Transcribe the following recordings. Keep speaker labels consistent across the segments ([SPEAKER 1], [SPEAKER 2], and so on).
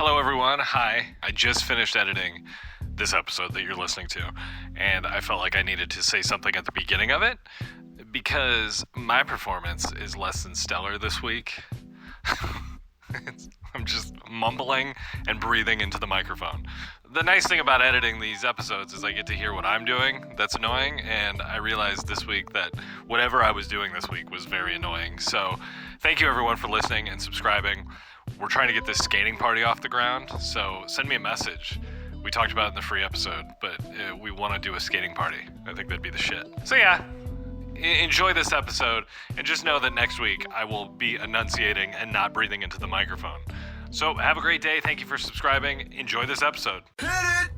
[SPEAKER 1] Hello, everyone. Hi. I just finished editing this episode that you're listening to, and I felt like I needed to say something at the beginning of it because my performance is less than stellar this week. I'm just mumbling and breathing into the microphone. The nice thing about editing these episodes is I get to hear what I'm doing that's annoying, and I realized this week that whatever I was doing this week was very annoying. So thank you everyone for listening and subscribing. We're trying to get this skating party off the ground, so send me a message. We talked about it in the free episode, but we want to do a skating party. I think that'd be the shit. So yeah, enjoy this episode, and just know that next week I will be enunciating and not breathing into the microphone. So have a great day. Thank you for subscribing. Enjoy this episode. Hit it!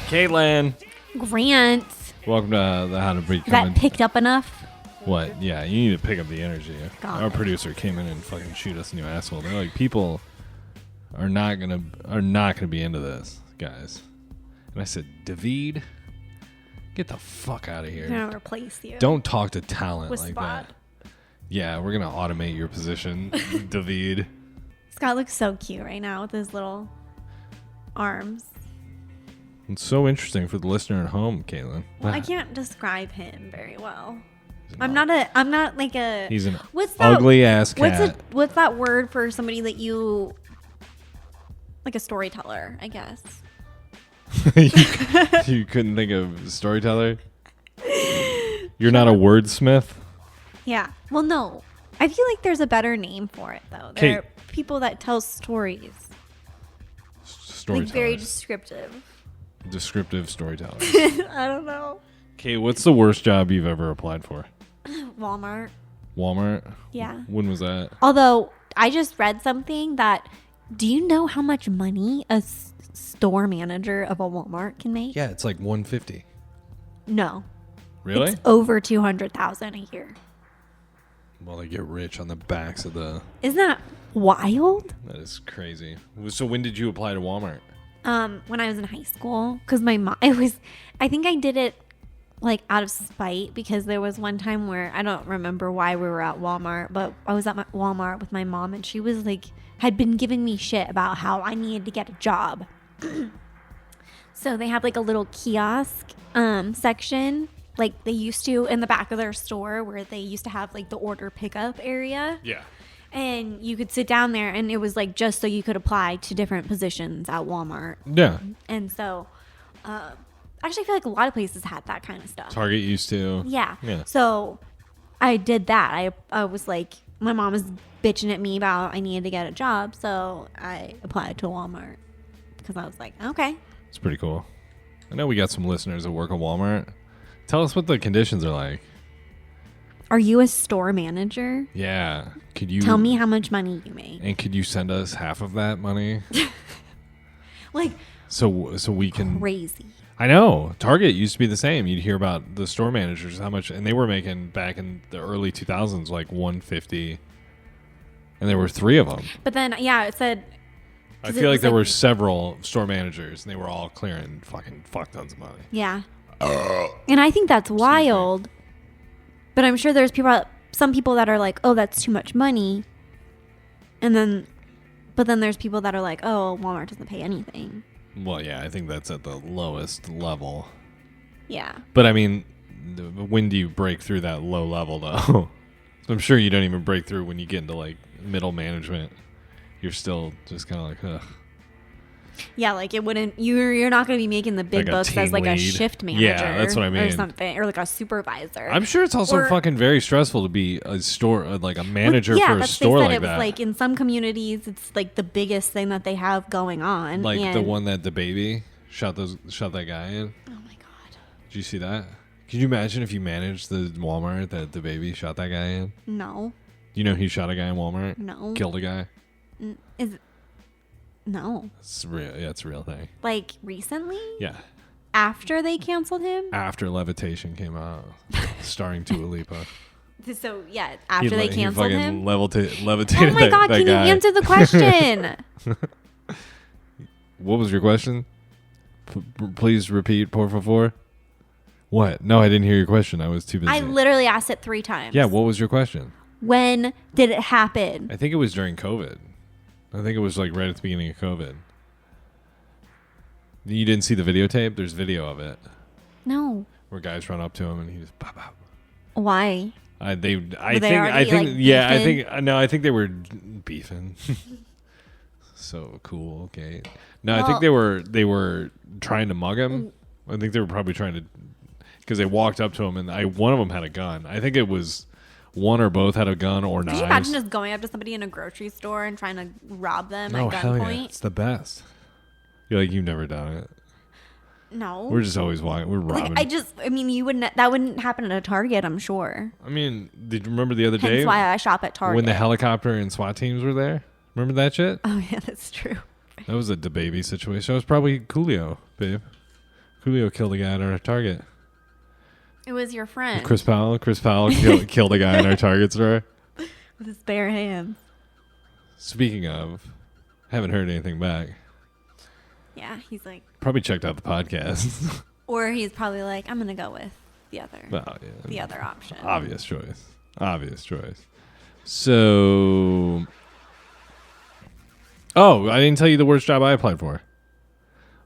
[SPEAKER 2] Caitlin.
[SPEAKER 3] Grant.
[SPEAKER 2] Welcome to the How to Breathe.
[SPEAKER 3] Is that picked up enough?
[SPEAKER 2] What? Yeah, you need to pick up the energy.
[SPEAKER 3] Got
[SPEAKER 2] Our
[SPEAKER 3] it.
[SPEAKER 2] producer came in and fucking shoot us a new asshole. They're like, people are not gonna be into this, guys. And I said, David, get the fuck out of here.
[SPEAKER 3] I'm gonna replace you.
[SPEAKER 2] Don't talk to talent
[SPEAKER 3] with
[SPEAKER 2] like
[SPEAKER 3] Spot.
[SPEAKER 2] that. Yeah, we're gonna automate your position, David.
[SPEAKER 3] Scott looks so cute right now with his little arms.
[SPEAKER 2] It's so interesting for the listener at home, Caitlin.
[SPEAKER 3] Well, I can't describe him very well. I'm not like a.
[SPEAKER 2] He's an
[SPEAKER 3] what's that,
[SPEAKER 2] ugly ass cat.
[SPEAKER 3] What's that word for somebody that you like a storyteller? I guess.
[SPEAKER 2] You couldn't think of a storyteller? You're not a wordsmith?
[SPEAKER 3] Yeah. Well, no. I feel like there's a better name for it though. There are people that tell stories.
[SPEAKER 2] Storyteller.
[SPEAKER 3] Like very descriptive.
[SPEAKER 2] Descriptive storyteller.
[SPEAKER 3] I don't know.
[SPEAKER 2] Okay, what's the worst job you've ever applied for?
[SPEAKER 3] Walmart.
[SPEAKER 2] Walmart?
[SPEAKER 3] Yeah.
[SPEAKER 2] When was that?
[SPEAKER 3] Although I just read something that, do you know how much money a store manager of a Walmart can make?
[SPEAKER 2] Yeah, it's like $150.
[SPEAKER 3] No.
[SPEAKER 2] Really?
[SPEAKER 3] It's over $200,000 a year.
[SPEAKER 2] Well, they get rich on the backs of the...
[SPEAKER 3] Isn't that wild?
[SPEAKER 2] That is crazy. So when did you apply to Walmart?
[SPEAKER 3] When I was in high school, because my mom, I think I did it like out of spite because there was one time where I don't remember why we were at Walmart, but I was at Walmart with my mom and she was like, had been giving me shit about how I needed to get a job. So they have like a little kiosk section like they used to in the back of their store where they used to have like the order pickup area.
[SPEAKER 2] Yeah.
[SPEAKER 3] And you could sit down there and it was like just so you could apply to different positions at Walmart.
[SPEAKER 2] Yeah.
[SPEAKER 3] And so actually I feel like a lot of places had that kind of stuff.
[SPEAKER 2] Target used to.
[SPEAKER 3] Yeah.
[SPEAKER 2] Yeah.
[SPEAKER 3] So I did that. I was like, my mom was bitching at me about I needed to get a job. So I applied to Walmart because I was like, okay.
[SPEAKER 2] It's pretty cool. I know we got some listeners that work at Walmart. Tell us what the conditions are like.
[SPEAKER 3] Are you a store manager?
[SPEAKER 2] Yeah. Could you
[SPEAKER 3] tell me how much money you make?
[SPEAKER 2] And could you send us half of that money?
[SPEAKER 3] Like
[SPEAKER 2] so we can
[SPEAKER 3] crazy.
[SPEAKER 2] I know. Target used to be the same. You'd hear about the store managers how much and they were making back in the early 2000s like $150. And there were 3 of them.
[SPEAKER 3] But then yeah, it said
[SPEAKER 2] I feel like there were several store managers and they were all clearing fucking fuck tons of money.
[SPEAKER 3] Yeah. And I think that's wild. But I'm sure there's some people that are like, oh, that's too much money. But then there's people that are like, oh, Walmart doesn't pay anything.
[SPEAKER 2] Well, yeah, I think that's at the lowest level.
[SPEAKER 3] Yeah.
[SPEAKER 2] But I mean, when do you break through that low level though? I'm sure you don't even break through when you get into like middle management. You're still just kind of like, ugh.
[SPEAKER 3] Yeah, like it wouldn't. You're not going to be making the big
[SPEAKER 2] Like
[SPEAKER 3] bucks as like
[SPEAKER 2] lead.
[SPEAKER 3] a shift manager.
[SPEAKER 2] Yeah, that's what I mean.
[SPEAKER 3] Or something, or like a supervisor.
[SPEAKER 2] I'm sure it's also fucking very stressful to be a store, like a manager for a store
[SPEAKER 3] they said
[SPEAKER 2] like
[SPEAKER 3] it was
[SPEAKER 2] that.
[SPEAKER 3] Like in some communities, it's like the biggest thing that they have going on.
[SPEAKER 2] Like the one that the baby shot that guy in.
[SPEAKER 3] Oh my god!
[SPEAKER 2] Did you see that? Could you imagine if you managed the Walmart that the baby shot that guy in?
[SPEAKER 3] No.
[SPEAKER 2] You know he shot a guy in Walmart?
[SPEAKER 3] No.
[SPEAKER 2] Killed a guy?
[SPEAKER 3] No.
[SPEAKER 2] It's real. Yeah, it's a real thing.
[SPEAKER 3] Like recently?
[SPEAKER 2] Yeah.
[SPEAKER 3] After they canceled him?
[SPEAKER 2] After Levitation came out, starring Dua Lipa.
[SPEAKER 3] So yeah, after they canceled him.
[SPEAKER 2] Levitated.
[SPEAKER 3] Oh my god! Can you answer the question?
[SPEAKER 2] What was your question? Please repeat, por favor. What? No, I didn't hear your question. I was too busy.
[SPEAKER 3] I literally asked it 3 times.
[SPEAKER 2] Yeah, what was your question?
[SPEAKER 3] When did it happen?
[SPEAKER 2] I think it was during COVID. I think it was like right at the beginning of COVID. You didn't see the videotape? There's video of it
[SPEAKER 3] No.
[SPEAKER 2] where guys run up to him and he just pop out.
[SPEAKER 3] Why?
[SPEAKER 2] I think they were beefing. So cool. Okay. No, I think they were trying to mug him. I think they were probably trying to, because they walked up to him and one of them had a gun. I think it was one or both had a gun or knives.
[SPEAKER 3] Could you imagine just going up to somebody in a grocery store and trying to rob them at
[SPEAKER 2] hell yeah.
[SPEAKER 3] gunpoint?
[SPEAKER 2] It's the best. You're like, you've never done it.
[SPEAKER 3] No.
[SPEAKER 2] We're just always walking. We're robbing.
[SPEAKER 3] That wouldn't happen at a Target, I'm sure.
[SPEAKER 2] I mean, did you remember the other day?
[SPEAKER 3] Hence why I shop at Target.
[SPEAKER 2] When the helicopter and SWAT teams were there? Remember that shit?
[SPEAKER 3] Oh, yeah, that's true.
[SPEAKER 2] That was a DeBaby situation. It was probably Coolio, babe. Coolio killed a guy at our Target.
[SPEAKER 3] It was your friend.
[SPEAKER 2] Chris Powell killed a guy in our Target store.
[SPEAKER 3] With his bare hands.
[SPEAKER 2] Speaking of, haven't heard anything back.
[SPEAKER 3] Yeah, he's like...
[SPEAKER 2] Probably checked out the podcast.
[SPEAKER 3] Or he's probably like, I'm going to go with the other.
[SPEAKER 2] Well, yeah.
[SPEAKER 3] The other option.
[SPEAKER 2] Obvious choice. So... Oh, I didn't tell you the worst job I applied for.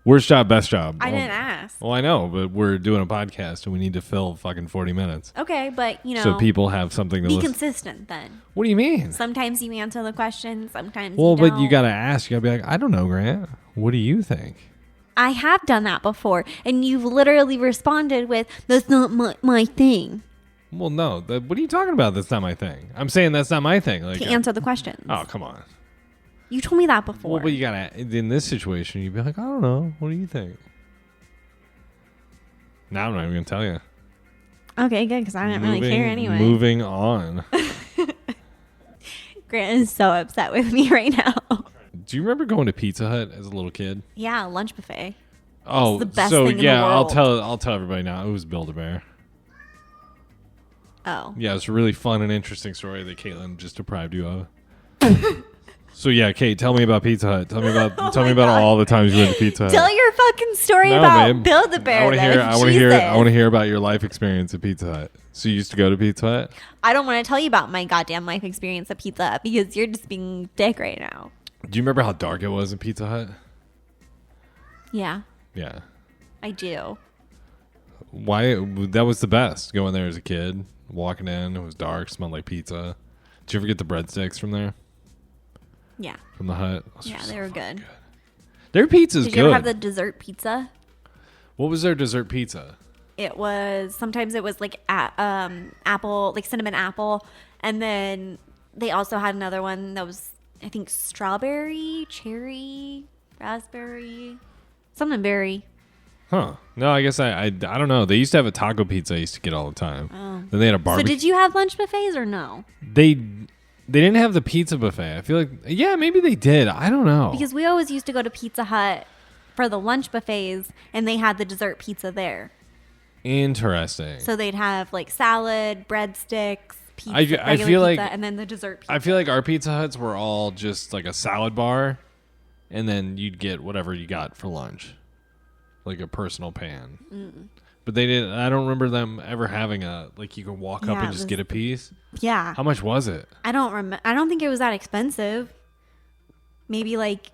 [SPEAKER 2] Worst job, best job.
[SPEAKER 3] I didn't ask.
[SPEAKER 2] Well, I know, but we're doing a podcast and we need to fill fucking 40 minutes.
[SPEAKER 3] Okay, but,
[SPEAKER 2] so people have something to
[SPEAKER 3] be
[SPEAKER 2] listen.
[SPEAKER 3] consistent then.
[SPEAKER 2] What do you mean?
[SPEAKER 3] Sometimes you answer the question, sometimes
[SPEAKER 2] well,
[SPEAKER 3] you don't.
[SPEAKER 2] but you got to ask. You got to be like, I don't know, Grant. What do you think?
[SPEAKER 3] I have done that before, and you've literally responded with, that's not my thing.
[SPEAKER 2] Well, no. What are you talking about? That's not my thing. I'm saying that's not my thing. Like,
[SPEAKER 3] to answer the questions.
[SPEAKER 2] Oh, come on.
[SPEAKER 3] You told me that before.
[SPEAKER 2] Well, but you got to, in this situation, you'd be like, I don't know. What do you think? Now I'm not even going to tell you.
[SPEAKER 3] Okay, good, because I didn't really care anyway.
[SPEAKER 2] Moving on.
[SPEAKER 3] Grant is so upset with me right now.
[SPEAKER 2] Do you remember going to Pizza Hut as a little kid?
[SPEAKER 3] Yeah, lunch buffet.
[SPEAKER 2] Oh,
[SPEAKER 3] it's the best
[SPEAKER 2] so
[SPEAKER 3] thing in
[SPEAKER 2] yeah,
[SPEAKER 3] the world.
[SPEAKER 2] I'll tell everybody now. It was Build-A-Bear.
[SPEAKER 3] Oh.
[SPEAKER 2] Yeah, it's a really fun and interesting story that Caitlin just deprived you of. So yeah, Kate, tell me about Pizza Hut. Tell me about all the times you went to Pizza Hut.
[SPEAKER 3] Tell your fucking story about Build-A-Bear.
[SPEAKER 2] I want to hear about your life experience at Pizza Hut. So you used to go to Pizza Hut?
[SPEAKER 3] I don't want to tell you about my goddamn life experience at Pizza Hut because you're just being dick right now.
[SPEAKER 2] Do you remember how dark it was in Pizza Hut?
[SPEAKER 3] Yeah.
[SPEAKER 2] Yeah.
[SPEAKER 3] I do.
[SPEAKER 2] Why? That was the best. Going there as a kid, walking in, it was dark, smelled like pizza. Did you ever get the breadsticks from there?
[SPEAKER 3] Yeah.
[SPEAKER 2] From the Hut?
[SPEAKER 3] Yeah, they were good.
[SPEAKER 2] Their pizza's good.
[SPEAKER 3] Did you ever have the dessert pizza?
[SPEAKER 2] What was their dessert pizza?
[SPEAKER 3] It was, sometimes it was like apple, like cinnamon apple. And then they also had another one that was, I think, strawberry, cherry, raspberry, something berry.
[SPEAKER 2] Huh. No, I guess I don't know. They used to have a taco pizza I used to get all the time.
[SPEAKER 3] Oh.
[SPEAKER 2] Then they had a barbecue.
[SPEAKER 3] So did you have lunch buffets or no?
[SPEAKER 2] They didn't have the pizza buffet. I feel like, yeah, maybe they did. I don't know.
[SPEAKER 3] Because we always used to go to Pizza Hut for the lunch buffets, and they had the dessert pizza there.
[SPEAKER 2] Interesting.
[SPEAKER 3] So they'd have like salad, breadsticks, pizza,
[SPEAKER 2] I feel
[SPEAKER 3] pizza,
[SPEAKER 2] like,
[SPEAKER 3] and then the dessert pizza.
[SPEAKER 2] I feel like our Pizza Huts were all just like a salad bar, and then you'd get whatever you got for lunch, like a personal pan. Mm. But they didn't. I don't remember them ever having a like you could walk up and just get a piece.
[SPEAKER 3] Yeah.
[SPEAKER 2] How much was it?
[SPEAKER 3] I don't remember. I don't think it was that expensive. Maybe like,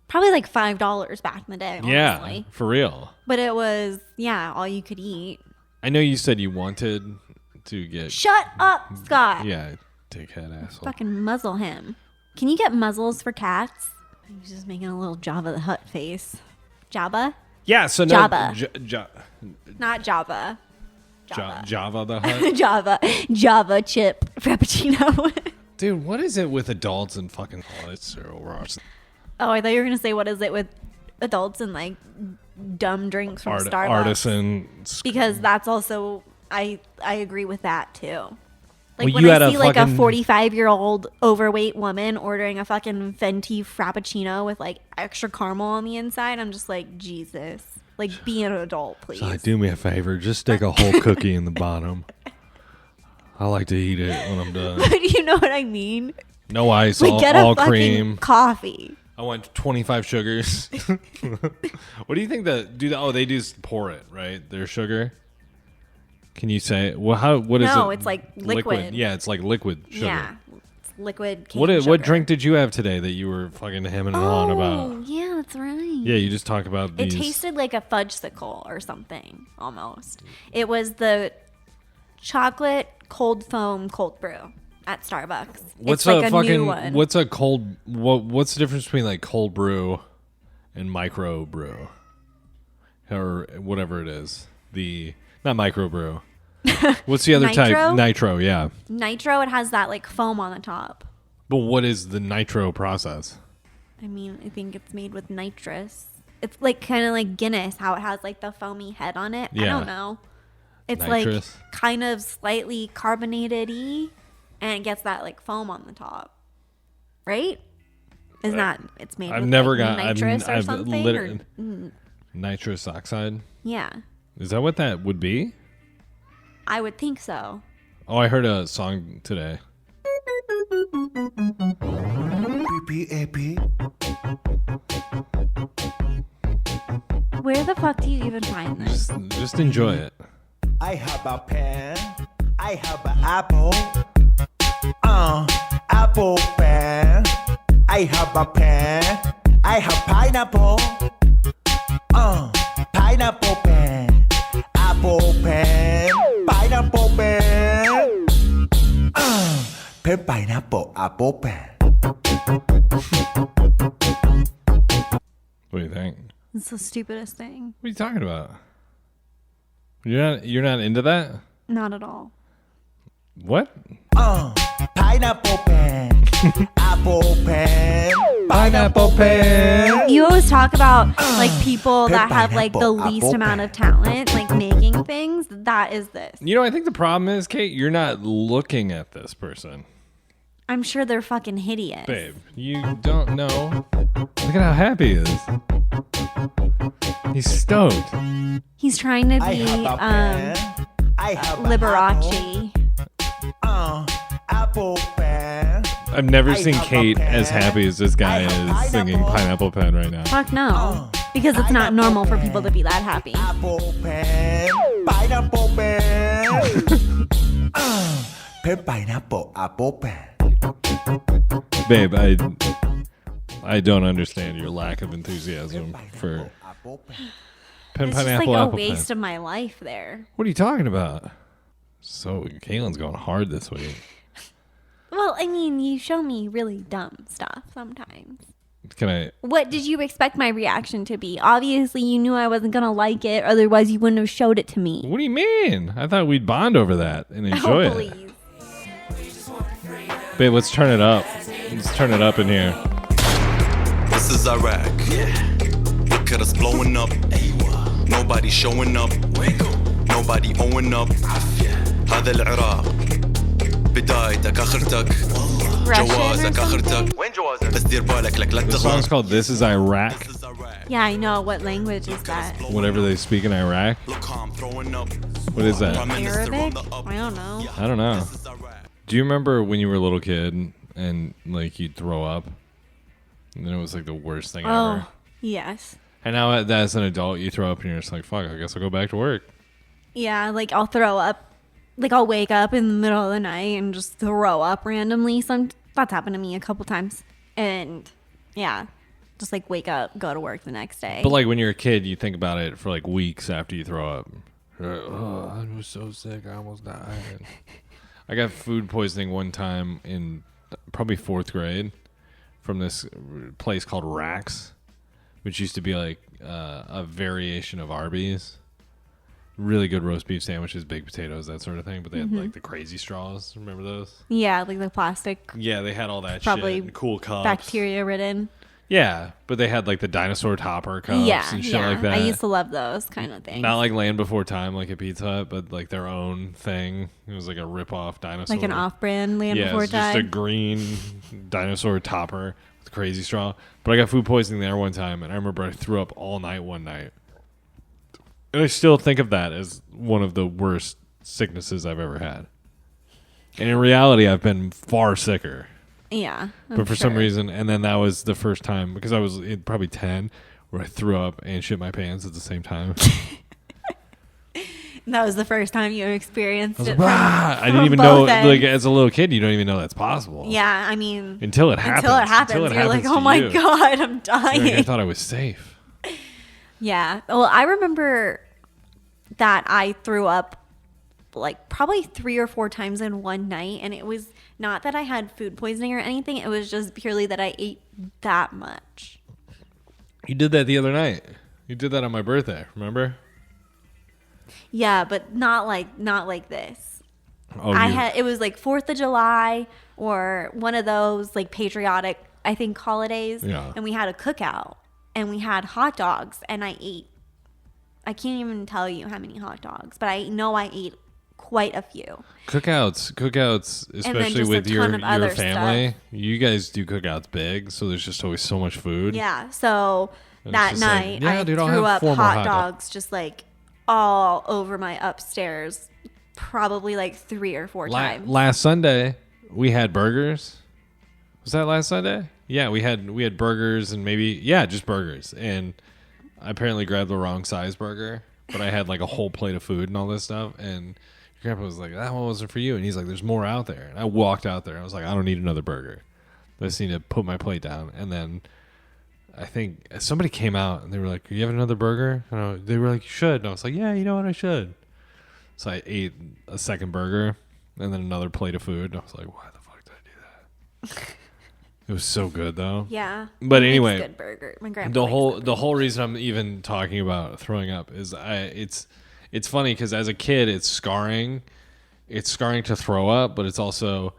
[SPEAKER 3] probably like $5 back in the day. Honestly.
[SPEAKER 2] Yeah, for real.
[SPEAKER 3] But it was all you could eat.
[SPEAKER 2] I know you said you wanted to get.
[SPEAKER 3] Shut up, Scott.
[SPEAKER 2] Yeah, dickhead asshole.
[SPEAKER 3] Fucking muzzle him. Can you get muzzles for cats? He's just making a little Jabba the Hutt face. Jabba?
[SPEAKER 2] Yeah, so no.
[SPEAKER 3] Jabba. Not Java.
[SPEAKER 2] Java the Hutt?
[SPEAKER 3] Java chip frappuccino.
[SPEAKER 2] Dude, what is it with adults and fucking Cyril Ross?
[SPEAKER 3] Oh, I thought you were going to say what is it with adults and like dumb drinks from Starbucks.
[SPEAKER 2] Artisan.
[SPEAKER 3] Because that's also, I agree with that too. Like
[SPEAKER 2] well,
[SPEAKER 3] when I see like a 45-year-old overweight woman ordering a fucking venti frappuccino with like extra caramel on the inside, I'm just like, Jesus. Like, be an adult, please.
[SPEAKER 2] So do me a favor. Just stick a whole cookie in the bottom. I like to eat it when I'm done.
[SPEAKER 3] But you know what I mean?
[SPEAKER 2] No ice,
[SPEAKER 3] like, get
[SPEAKER 2] all
[SPEAKER 3] a fucking
[SPEAKER 2] cream.
[SPEAKER 3] Coffee.
[SPEAKER 2] I want 25 sugars. What do you think that... they just pour it, right? Their sugar? Can you say what is it?
[SPEAKER 3] No, it's like liquid.
[SPEAKER 2] Yeah, it's like liquid sugar.
[SPEAKER 3] Yeah, it's liquid cane sugar.
[SPEAKER 2] What drink did you have today that you were fucking hemming and hawing about?
[SPEAKER 3] Oh, yeah, that's right.
[SPEAKER 2] Yeah, you just talk about
[SPEAKER 3] It
[SPEAKER 2] these.
[SPEAKER 3] tasted like a fudgesicle or something, almost. It was the chocolate cold foam cold brew at Starbucks.
[SPEAKER 2] What's
[SPEAKER 3] it's like
[SPEAKER 2] a
[SPEAKER 3] a
[SPEAKER 2] fucking
[SPEAKER 3] new one.
[SPEAKER 2] what's a cold what's the difference between like cold brew and micro brew or whatever it is? Not micro brew. What's the other type? Nitro, yeah.
[SPEAKER 3] Nitro, it has that like foam on the top.
[SPEAKER 2] But what is the nitro process?
[SPEAKER 3] I mean, I think it's made with nitrous. It's like kind of like Guinness, how it has like the foamy head on it. I
[SPEAKER 2] Yeah.
[SPEAKER 3] don't know. It's
[SPEAKER 2] Nitrous.
[SPEAKER 3] like kind of slightly carbonated-y, and it gets that like foam on the top. Right? Isn't that it's made
[SPEAKER 2] I've
[SPEAKER 3] with
[SPEAKER 2] never
[SPEAKER 3] like,
[SPEAKER 2] got
[SPEAKER 3] nitrous or
[SPEAKER 2] I've
[SPEAKER 3] something?
[SPEAKER 2] nitrous oxide.
[SPEAKER 3] Yeah,
[SPEAKER 2] Is that what that would be?
[SPEAKER 3] I would think so.
[SPEAKER 2] Oh, I heard a song today.
[SPEAKER 4] PPAP.
[SPEAKER 3] Where the fuck do you even find this?
[SPEAKER 2] Just enjoy it.
[SPEAKER 4] I have a pen. I have an apple. Apple pen. I have a pen. I have pineapple. Pineapple pen. Apple pen. Pineapple pen. Pen pineapple apple pen.
[SPEAKER 2] What do you think?
[SPEAKER 3] It's the stupidest thing.
[SPEAKER 2] What are you talking about? You're not into that?
[SPEAKER 3] Not at all.
[SPEAKER 2] What?
[SPEAKER 4] Pineapple pen. Apple pen. Pineapple pen.
[SPEAKER 3] You always talk about like people that have like the
[SPEAKER 4] pineapple,
[SPEAKER 3] least
[SPEAKER 4] apple
[SPEAKER 3] amount of talent, like making things. That is this.
[SPEAKER 2] You know, I think the problem is, Kate, you're not looking at this person.
[SPEAKER 3] I'm sure they're fucking hideous.
[SPEAKER 2] Babe, you don't know. Look at how happy he is. He's stoked.
[SPEAKER 3] He's trying to
[SPEAKER 4] I
[SPEAKER 3] be
[SPEAKER 4] have a pen. I have an
[SPEAKER 3] Liberace.
[SPEAKER 4] apple pen.
[SPEAKER 2] I've never
[SPEAKER 4] I
[SPEAKER 2] seen
[SPEAKER 4] have a
[SPEAKER 2] Kate as
[SPEAKER 4] pen.
[SPEAKER 2] happy as this guy
[SPEAKER 4] I have
[SPEAKER 2] is singing
[SPEAKER 4] pineapple.
[SPEAKER 2] Pineapple Pen right now.
[SPEAKER 3] Fuck no. Because it's not
[SPEAKER 4] Pineapple
[SPEAKER 3] normal for
[SPEAKER 4] pen.
[SPEAKER 3] people to be that happy.
[SPEAKER 4] Apple pen. Pineapple pen. Pen pineapple apple pen.
[SPEAKER 2] Babe, I don't understand your lack of enthusiasm for
[SPEAKER 4] Apple pen.
[SPEAKER 2] Pen
[SPEAKER 3] It's just like
[SPEAKER 2] Pineapple
[SPEAKER 3] a
[SPEAKER 2] Apple
[SPEAKER 3] waste
[SPEAKER 2] Pen.
[SPEAKER 3] of my life there.
[SPEAKER 2] What are you talking about? So, Caitlin's going hard this week.
[SPEAKER 3] Well, I mean, you show me really dumb stuff sometimes.
[SPEAKER 2] Can I...
[SPEAKER 3] What did you expect my reaction to be? Obviously, you knew I wasn't going to like it. Otherwise, you wouldn't have showed it to me.
[SPEAKER 2] What do you mean? I thought we'd bond over that and enjoy
[SPEAKER 3] Oh,
[SPEAKER 2] it.
[SPEAKER 3] please.
[SPEAKER 2] Babe, let's turn it up. Let's turn it up in here.
[SPEAKER 5] This is Iraq. Look at us blowing up. Nobody showing up. Nobody owing up. هذا العراق. بدايتك آخرتك.
[SPEAKER 3] Russian or
[SPEAKER 5] جوازك
[SPEAKER 3] something?
[SPEAKER 5] آخرتك. وين جوازك؟ بس دير بالك لك لا
[SPEAKER 2] The song's
[SPEAKER 5] تغلط.
[SPEAKER 2] called This Is Iraq.
[SPEAKER 5] This is Iraq.
[SPEAKER 3] Yeah, I know. What language is that?
[SPEAKER 2] Whatever they speak in Iraq.
[SPEAKER 5] Look how I'm throwing up.
[SPEAKER 2] What is that?
[SPEAKER 5] Prime Minister on
[SPEAKER 3] Arabic?
[SPEAKER 5] the up.
[SPEAKER 3] I don't know.
[SPEAKER 2] I don't know.
[SPEAKER 5] This is Iraq.
[SPEAKER 2] Do you remember when you were a little kid and like you'd throw up? And then it was like the worst thing ever.
[SPEAKER 3] Oh, yes.
[SPEAKER 2] And now as an adult, you throw up and you're just like, fuck, I guess I'll go back to work.
[SPEAKER 3] Yeah, like I'll throw up. Like I'll wake up in the middle of the night and just throw up randomly. That's happened to me a couple times. And yeah, just like wake up, go to work the next day.
[SPEAKER 2] But like when you're a kid, you think about it for like weeks after you throw up. You're like, oh, I was so sick, I almost died. I got food poisoning one time in probably 4th grade from this place called Rax, which used to be like a variation of Arby's. Really good roast beef sandwiches, baked potatoes, that sort of thing. But they had like the crazy straws. Remember those?
[SPEAKER 3] yeah, like the plastic,
[SPEAKER 2] Yeah, they had all that
[SPEAKER 3] Probably
[SPEAKER 2] shit. And cool cups.
[SPEAKER 3] bacteria ridden.
[SPEAKER 2] Yeah, but they had like the dinosaur topper cups
[SPEAKER 3] Yeah,
[SPEAKER 2] and shit
[SPEAKER 3] yeah.
[SPEAKER 2] like that.
[SPEAKER 3] I used to love those kind of things.
[SPEAKER 2] Not like Land Before Time, like a Pizza Hut, but like their own thing. It was like a rip-off dinosaur.
[SPEAKER 3] like an off-brand Land
[SPEAKER 2] Yeah,
[SPEAKER 3] Before
[SPEAKER 2] it's just a
[SPEAKER 3] Time.
[SPEAKER 2] green dinosaur topper with crazy straw. But I got food poisoning there one time, and I remember I threw up all night one night. And I still think of that as one of the worst sicknesses I've ever had. And in reality, I've been far sicker.
[SPEAKER 3] Yeah,
[SPEAKER 2] But for some reason, and then that was the first time, because I was probably 10, where I threw up and shit my pants at the same time.
[SPEAKER 3] That was the first time you experienced it.
[SPEAKER 2] I didn't
[SPEAKER 3] from
[SPEAKER 2] even know,
[SPEAKER 3] both ends.
[SPEAKER 2] like, as a little kid, you don't even know that's possible.
[SPEAKER 3] Yeah, I mean,
[SPEAKER 2] Until it happens.
[SPEAKER 3] Until it happens, you're like, oh my God, I'm dying.
[SPEAKER 2] Like, I thought I was safe.
[SPEAKER 3] Yeah. Well, I remember that I threw up like probably 3 or 4 times in one night. And it was not that I had food poisoning or anything. It was just purely that I ate that much.
[SPEAKER 2] You did that the other night. You did that on my birthday, remember?
[SPEAKER 3] Yeah, but not like this.
[SPEAKER 2] Oh,
[SPEAKER 3] It was like 4th of July or one of those like patriotic, I think, holidays.
[SPEAKER 2] Yeah.
[SPEAKER 3] And we had a cookout and we had hot dogs and I can't even tell you how many hot dogs, but I know I ate quite a few.
[SPEAKER 2] Cookouts, especially
[SPEAKER 3] just a
[SPEAKER 2] with your
[SPEAKER 3] ton of other
[SPEAKER 2] family.
[SPEAKER 3] stuff.
[SPEAKER 2] You guys do cookouts big, so there's just always so much food.
[SPEAKER 3] Yeah. So
[SPEAKER 2] And it's
[SPEAKER 3] that
[SPEAKER 2] just like,
[SPEAKER 3] night,
[SPEAKER 2] yeah,
[SPEAKER 3] I
[SPEAKER 2] dude, I'll
[SPEAKER 3] threw
[SPEAKER 2] have
[SPEAKER 3] up
[SPEAKER 2] 4 more
[SPEAKER 3] hot
[SPEAKER 2] hot
[SPEAKER 3] dogs just like all over my upstairs, probably like 3 or 4 times.
[SPEAKER 2] Last Sunday, we had burgers. Was that last Sunday? Yeah, we had burgers and just burgers. And I apparently grabbed the wrong size burger, but I had like a whole plate of food and all this stuff. And your grandpa was like, that one wasn't for you. And he's like, there's more out there. And I walked out there. I was like, I don't need another burger. I just need to put my plate down. And then I think somebody came out and they were like, you have another burger? And they were like, you should. And I was like, yeah, you know what? I should. So I ate a second burger and then another plate of food. And I was like, why the fuck did I do that? It was so good though.
[SPEAKER 3] Yeah.
[SPEAKER 2] But
[SPEAKER 3] It makes
[SPEAKER 2] anyway,
[SPEAKER 3] good burger. My grandpa
[SPEAKER 2] the whole reason I'm even talking about throwing up is it's funny because as a kid it's scarring. It's scarring to throw up, but it's also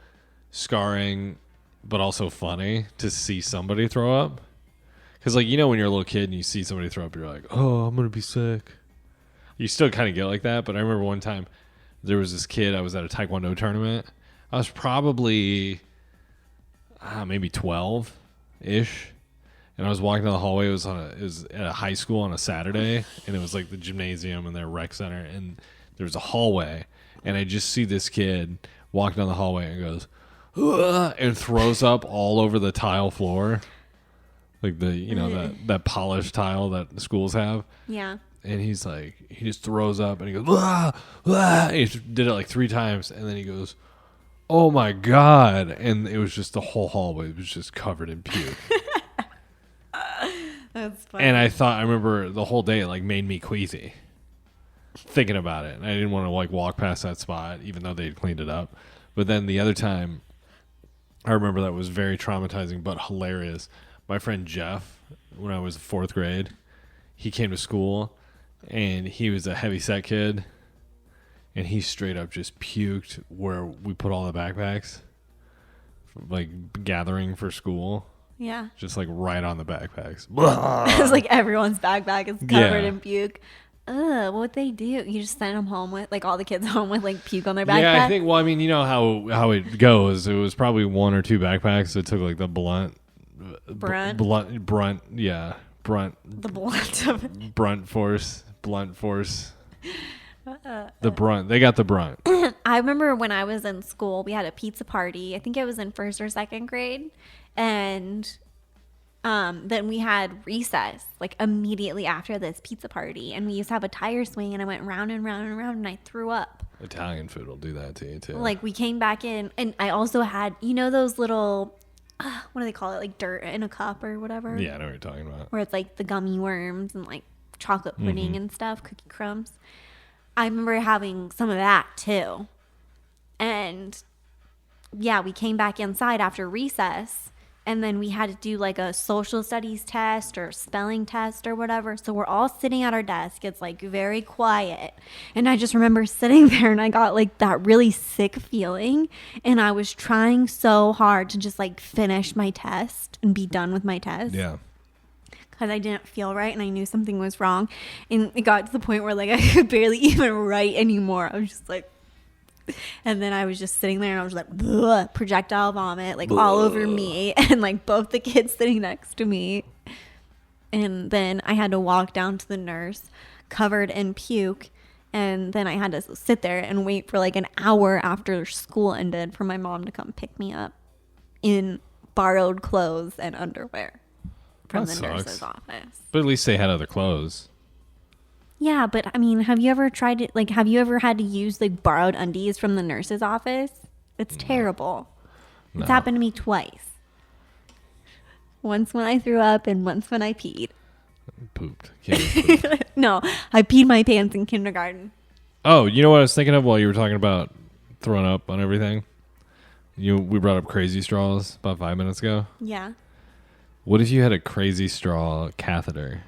[SPEAKER 2] scarring, but also funny to see somebody throw up. Because like, you know, when you're a little kid and you see somebody throw up, you're like, oh, I'm gonna be sick. You still kind of get like that. But I remember one time there was this kid. I was at a Taekwondo tournament. I was probably maybe 12-ish, and I was walking down the hallway. It was at a high school on a Saturday, and it was like the gymnasium and their rec center, and there was a hallway, and I just see this kid walk down the hallway and goes, "Ugh," and throws up all over the tile floor, like that polished tile that the schools have.
[SPEAKER 3] Yeah.
[SPEAKER 2] And he's like, he just throws up and he goes, "Wah, wah." And he did it like 3 times, and then he goes, oh my God. And it was just the whole hallway was just covered in puke.
[SPEAKER 3] That's funny.
[SPEAKER 2] And I remember the whole day it like made me queasy thinking about it. And I didn't want to like walk past that spot, even though they'd cleaned it up. But then the other time, I remember that was very traumatizing, but hilarious. My friend Jeff, when I was 4th grade, he came to school and he was a heavy set kid. And he straight up just puked where we put all the backpacks, like gathering for school.
[SPEAKER 3] Yeah.
[SPEAKER 2] Just like right on the backpacks.
[SPEAKER 3] It's like everyone's backpack is covered
[SPEAKER 2] Yeah.
[SPEAKER 3] in puke. What'd they do? You just sent them home with, like, all the kids home with, like, puke on their backpack?
[SPEAKER 2] Yeah, I think, well, I mean, you know how it goes. It was probably 1 or 2 backpacks that took like the brunt.
[SPEAKER 3] The blunt of it.
[SPEAKER 2] Blunt force. The brunt. They got the brunt.
[SPEAKER 3] I remember when I was in school, we had a pizza party. I think it was in 1st or 2nd grade. And then we had recess, like, immediately after this pizza party. And we used to have a tire swing, and I went round and round and round, and I threw up.
[SPEAKER 2] Italian food will do that to you, too.
[SPEAKER 3] Like, we came back in, and I also had, you know, those little, what do they call it? Like, dirt in a cup or whatever?
[SPEAKER 2] Yeah, I know what you're talking about.
[SPEAKER 3] Where it's, like, the gummy worms and, like, chocolate pudding and stuff, cookie crumbs. I remember having some of that too. And yeah, we came back inside after recess, and then we had to do like a social studies test or spelling test or whatever. So we're all sitting at our desk. It's like very quiet. And I just remember sitting there and I got like that really sick feeling. And I was trying so hard to just like finish my test and be done with my test.
[SPEAKER 2] Yeah.
[SPEAKER 3] Because I didn't feel right and I knew something was wrong. And it got to the point where like I could barely even write anymore. I was just like, and then I was just sitting there and I was like, bleh, projectile vomit, like all over me and like both the kids sitting next to me. And then I had to walk down to the nurse covered in puke. And then I had to sit there and wait for like an hour after school ended for my mom to come pick me up in borrowed clothes and underwear from
[SPEAKER 2] That
[SPEAKER 3] the
[SPEAKER 2] sucks.
[SPEAKER 3] nurse's office.
[SPEAKER 2] But at least they had other clothes.
[SPEAKER 3] Yeah, but I mean, have you ever tried it? Like, have you ever had to use like borrowed undies from the nurse's office? It's terrible.
[SPEAKER 2] No.
[SPEAKER 3] It's happened to me twice. Once when I threw up and once when I peed.
[SPEAKER 2] Pooped. Kaylee pooped.
[SPEAKER 3] No, I peed my pants in kindergarten.
[SPEAKER 2] Oh, you know what I was thinking of while you were talking about throwing up on everything? We brought up crazy straws about 5 minutes ago.
[SPEAKER 3] Yeah.
[SPEAKER 2] What if you had a crazy straw catheter?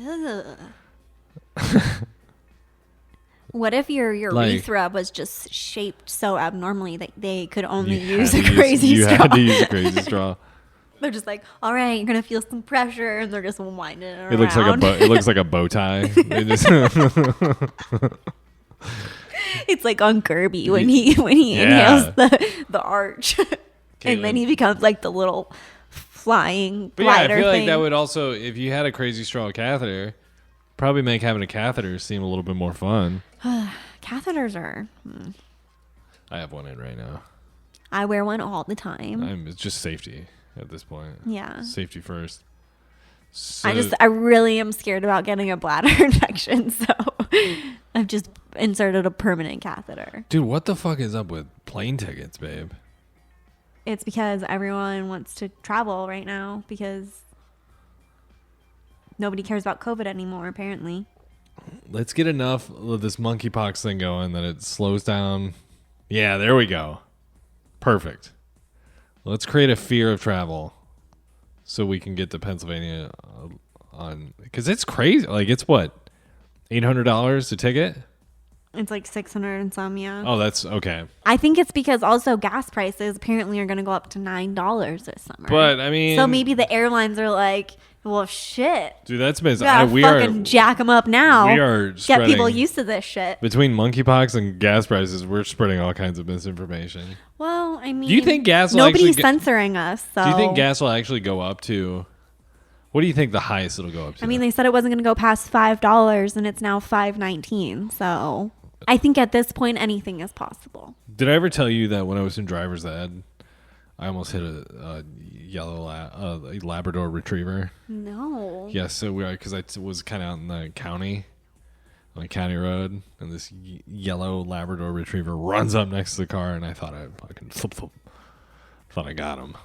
[SPEAKER 3] Ugh. What if your urethra was just shaped so abnormally that they could only use a crazy straw?
[SPEAKER 2] You had to use a crazy straw.
[SPEAKER 3] They're just like, all right, you're gonna feel some pressure, and they're just winding it around.
[SPEAKER 2] It looks like a bow tie. They just
[SPEAKER 3] It's like on Kirby when he inhales the arch, and then he becomes like the little flying
[SPEAKER 2] But yeah, I
[SPEAKER 3] glider
[SPEAKER 2] feel
[SPEAKER 3] thing.
[SPEAKER 2] like that would also, if you had a crazy straw catheter, probably make having a catheter seem a little bit more fun.
[SPEAKER 3] Catheters are.
[SPEAKER 2] I have one in right now.
[SPEAKER 3] I wear one all the time.
[SPEAKER 2] It's just safety at this point.
[SPEAKER 3] Yeah.
[SPEAKER 2] Safety first. So,
[SPEAKER 3] I really am scared about getting a bladder infection, so I've just inserted a permanent catheter.
[SPEAKER 2] dude, what the fuck is up with plane tickets, babe?
[SPEAKER 3] It's because everyone wants to travel right now because nobody cares about COVID anymore, apparently.
[SPEAKER 2] Let's get enough of this monkeypox thing going that it slows down. Yeah, there we go. Perfect. Let's create a fear of travel so we can get to Pennsylvania on, because it's crazy. Like, it's what, $800 a ticket?
[SPEAKER 3] It's like 600 and some, yeah.
[SPEAKER 2] Oh, that's okay.
[SPEAKER 3] I think it's because also gas prices apparently are going to go up to $9 this summer.
[SPEAKER 2] But I mean,
[SPEAKER 3] so maybe the airlines are like, well, shit.
[SPEAKER 2] dude, that's amazing.
[SPEAKER 3] We fucking jack them up now.
[SPEAKER 2] We are
[SPEAKER 3] get people
[SPEAKER 2] spreading-
[SPEAKER 3] used to this shit.
[SPEAKER 2] between monkeypox and gas prices, we're spreading all kinds of misinformation.
[SPEAKER 3] Well, I mean,
[SPEAKER 2] Do you think gas will
[SPEAKER 3] nobody's
[SPEAKER 2] actually
[SPEAKER 3] censoring us? So
[SPEAKER 2] Do you think gas will actually go up to? What do you think the highest it'll go up to?
[SPEAKER 3] I mean, they said it wasn't going to go past $5, and it's now $5.19. So I think at this point, anything is possible.
[SPEAKER 2] Did I ever tell you that when I was in driver's ed, I almost hit a yellow a Labrador Retriever?
[SPEAKER 3] No.
[SPEAKER 2] Yes, so because I was kind of out in the county, on a county road, and this yellow Labrador Retriever runs up next to the car, and I thought I fucking thought I got him.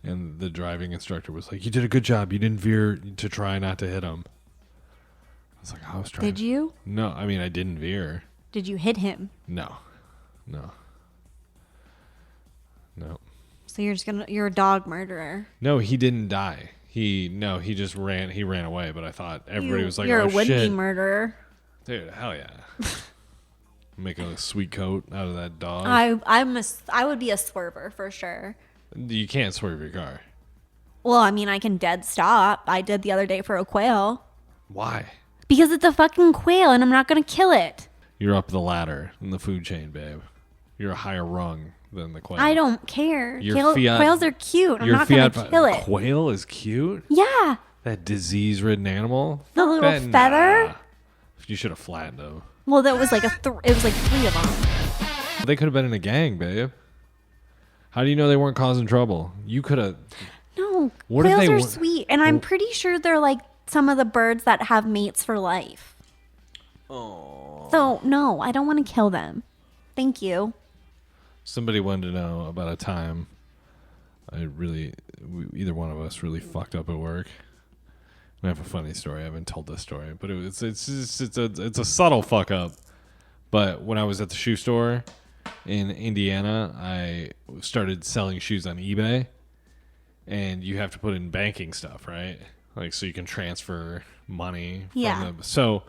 [SPEAKER 2] And the driving instructor was like, "You did a good job. You didn't veer to try not to hit him." I was like, "I was trying."
[SPEAKER 3] Did you?
[SPEAKER 2] No, I mean I didn't veer.
[SPEAKER 3] Did you hit him?
[SPEAKER 2] No.
[SPEAKER 3] So you're a dog murderer.
[SPEAKER 2] No, he didn't die. He just ran. He ran away. But I thought everybody was like,
[SPEAKER 3] you're
[SPEAKER 2] "Oh
[SPEAKER 3] a would-be
[SPEAKER 2] shit,
[SPEAKER 3] murderer."
[SPEAKER 2] dude, hell yeah!" Make a sweet coat out of that dog.
[SPEAKER 3] I would be a swerver for sure.
[SPEAKER 2] You can't swerve your car.
[SPEAKER 3] Well, I mean, I can dead stop. I did the other day for a quail.
[SPEAKER 2] Why?
[SPEAKER 3] Because it's a fucking quail and I'm not going to kill it.
[SPEAKER 2] You're up the ladder in the food chain, babe. You're a higher rung than the quail.
[SPEAKER 3] I don't care.
[SPEAKER 2] Your
[SPEAKER 3] Quails are cute. I'm
[SPEAKER 2] your
[SPEAKER 3] not going to kill it.
[SPEAKER 2] Quail is cute?
[SPEAKER 3] Yeah.
[SPEAKER 2] That disease-ridden animal?
[SPEAKER 3] The little
[SPEAKER 2] That-
[SPEAKER 3] feather?
[SPEAKER 2] nah. You should have flattened them.
[SPEAKER 3] Well, that was like it was like 3 of them.
[SPEAKER 2] They could have been in a gang, babe. How do you know they weren't causing trouble? You could have...
[SPEAKER 3] No,
[SPEAKER 2] What if
[SPEAKER 3] quails
[SPEAKER 2] they
[SPEAKER 3] are
[SPEAKER 2] were-
[SPEAKER 3] sweet, and I'm pretty sure they're like some of the birds that have mates for life.
[SPEAKER 2] Oh.
[SPEAKER 3] So no, I don't want to kill them. Thank you.
[SPEAKER 2] Somebody wanted to know about a time either one of us really fucked up at work. And I have a funny story. I haven't told this story, but it's a subtle fuck up. But when I was at the shoe store in Indiana, I started selling shoes on eBay, and you have to put in banking stuff, right? Like, so you can transfer money from
[SPEAKER 3] Yeah.
[SPEAKER 2] them. So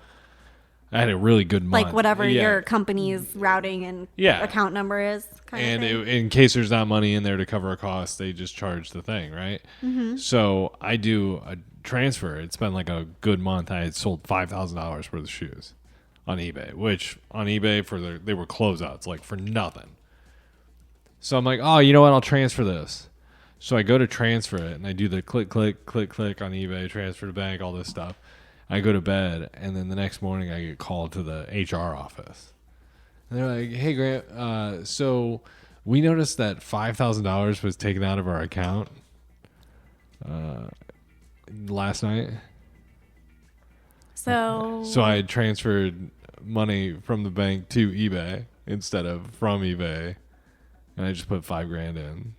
[SPEAKER 2] I had a really good month.
[SPEAKER 3] Like whatever
[SPEAKER 2] Yeah.
[SPEAKER 3] your company's routing and
[SPEAKER 2] Yeah.
[SPEAKER 3] account number is.
[SPEAKER 2] And in case there's not money in there to cover a cost, they just charge the thing, right? Mm-hmm. So I do a transfer. It's been like a good month. I had sold $5,000 worth of shoes on eBay, which on eBay they were closeouts, like for nothing. So I'm like, oh, you know what? I'll transfer this. So I go to transfer it, and I do the click, click, click, click on eBay, transfer to bank, all this stuff. I go to bed, and then the next morning I get called to the HR office. And they're like, hey, Grant, so we noticed that $5,000 was taken out of our account last night.
[SPEAKER 3] So
[SPEAKER 2] I transferred money from the bank to eBay instead of from eBay, and I just put $5,000 in,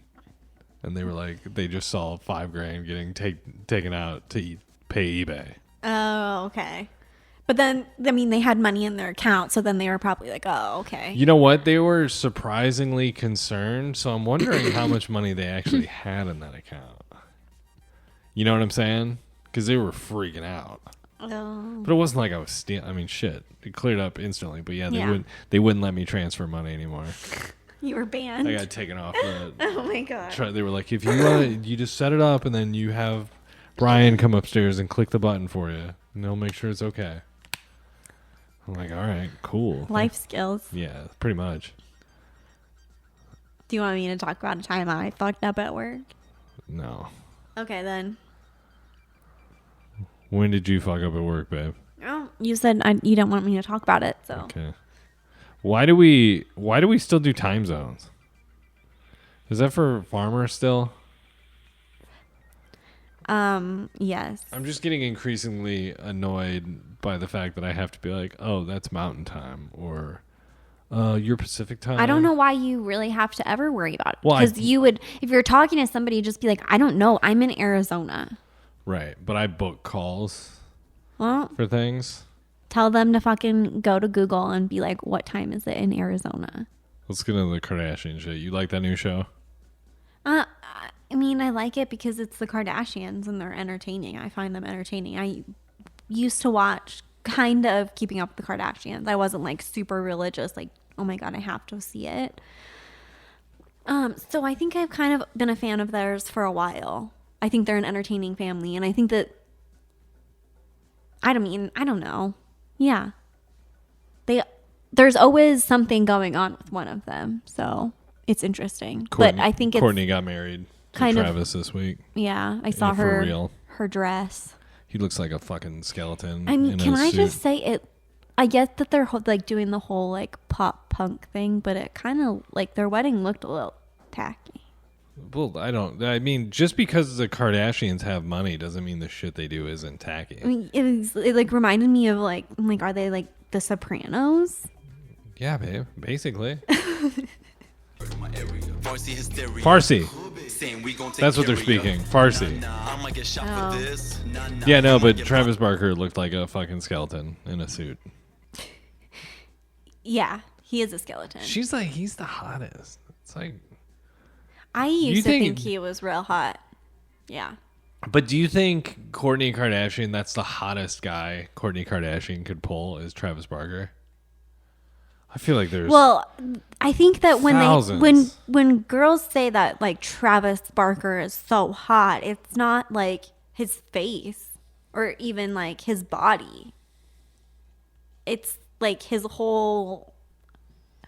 [SPEAKER 2] and they were like, they just saw $5,000 getting taken out to pay eBay.
[SPEAKER 3] Oh, okay. But then, I mean, they had money in their account, so then they were probably like, oh, okay.
[SPEAKER 2] You know what? They were surprisingly concerned, so I'm wondering how much money they actually had in that account. You know what I'm saying? Because they were freaking out.
[SPEAKER 3] Oh.
[SPEAKER 2] But it wasn't like I was stealing. I mean, shit. It cleared up instantly. But yeah, they wouldn't let me transfer money anymore.
[SPEAKER 3] You were banned.
[SPEAKER 2] I got taken off the.
[SPEAKER 3] Oh my god.
[SPEAKER 2] They were like, if you want, you just set it up, and then you have Brian come upstairs and click the button for you, and they'll make sure it's okay. I'm like, all right, cool.
[SPEAKER 3] Life skills.
[SPEAKER 2] Yeah, pretty much.
[SPEAKER 3] Do you want me to talk about a time I fucked up at work?
[SPEAKER 2] No.
[SPEAKER 3] Okay, then.
[SPEAKER 2] When did you fuck up at work, babe?
[SPEAKER 3] Oh, you said you don't want me to talk about it, so.
[SPEAKER 2] Okay. Why do we still do time zones? Is that for farmers still?
[SPEAKER 3] Yes.
[SPEAKER 2] I'm just getting increasingly annoyed by the fact that I have to be like, oh, that's mountain time, or your Pacific time.
[SPEAKER 3] I don't know why you really have to ever worry about it.
[SPEAKER 2] Well,
[SPEAKER 3] Because you would, if you're talking to somebody, just be like, I don't know. I'm in Arizona.
[SPEAKER 2] Right, but I book calls
[SPEAKER 3] Well,
[SPEAKER 2] for things.
[SPEAKER 3] tell them to fucking go to Google and be like, what time is it in Arizona?
[SPEAKER 2] Let's get into the Kardashian shit. You like that new show?
[SPEAKER 3] I mean, I like it because it's the Kardashians and they're entertaining. I find them entertaining. I used to watch kind of Keeping Up with the Kardashians. I wasn't like super religious, like, oh my God, I have to see it. So I think I've kind of been a fan of theirs for a while. I think they're an entertaining family. And I think that, I don't know. Yeah. There's always something going on with one of them. So it's interesting. But I think
[SPEAKER 2] Courtney got married to
[SPEAKER 3] kind of-
[SPEAKER 2] Travis this week.
[SPEAKER 3] Yeah, I saw
[SPEAKER 2] Yeah, for real.
[SPEAKER 3] her dress.
[SPEAKER 2] He looks like a fucking skeleton.
[SPEAKER 3] I mean,
[SPEAKER 2] in
[SPEAKER 3] can
[SPEAKER 2] a
[SPEAKER 3] I
[SPEAKER 2] suit.
[SPEAKER 3] just say it? I get that they're like doing the whole like pop punk thing, but it kind of like their wedding looked a little tacky.
[SPEAKER 2] Well, I mean, just because the Kardashians have money doesn't mean the shit they do isn't tacky.
[SPEAKER 3] I mean, it like reminded me of like are they like the Sopranos?
[SPEAKER 2] Yeah, babe. Basically.
[SPEAKER 5] Farsi hysteria.
[SPEAKER 2] Farsi.
[SPEAKER 5] Saying we gon' take
[SPEAKER 2] That's what they're
[SPEAKER 5] care of ya.
[SPEAKER 2] speaking. Farsi.
[SPEAKER 5] I might get shot
[SPEAKER 3] Oh.
[SPEAKER 5] for this. Nah,
[SPEAKER 2] Yeah, no,
[SPEAKER 5] I'ma
[SPEAKER 2] but
[SPEAKER 5] get
[SPEAKER 2] Travis Barker looked like a fucking skeleton in a suit.
[SPEAKER 3] Yeah, he is a skeleton.
[SPEAKER 2] She's like, he's the hottest. It's like,
[SPEAKER 3] I
[SPEAKER 2] You
[SPEAKER 3] used to
[SPEAKER 2] think-
[SPEAKER 3] think he was real hot. Yeah.
[SPEAKER 2] but do you think Kourtney Kardashian, that's the hottest guy Kourtney Kardashian could pull, is Travis Barker? I feel like there's.
[SPEAKER 3] Well, I think that when
[SPEAKER 2] Thousands.
[SPEAKER 3] when girls say that like Travis Barker is so hot, it's not like his face or even like his body. It's like his whole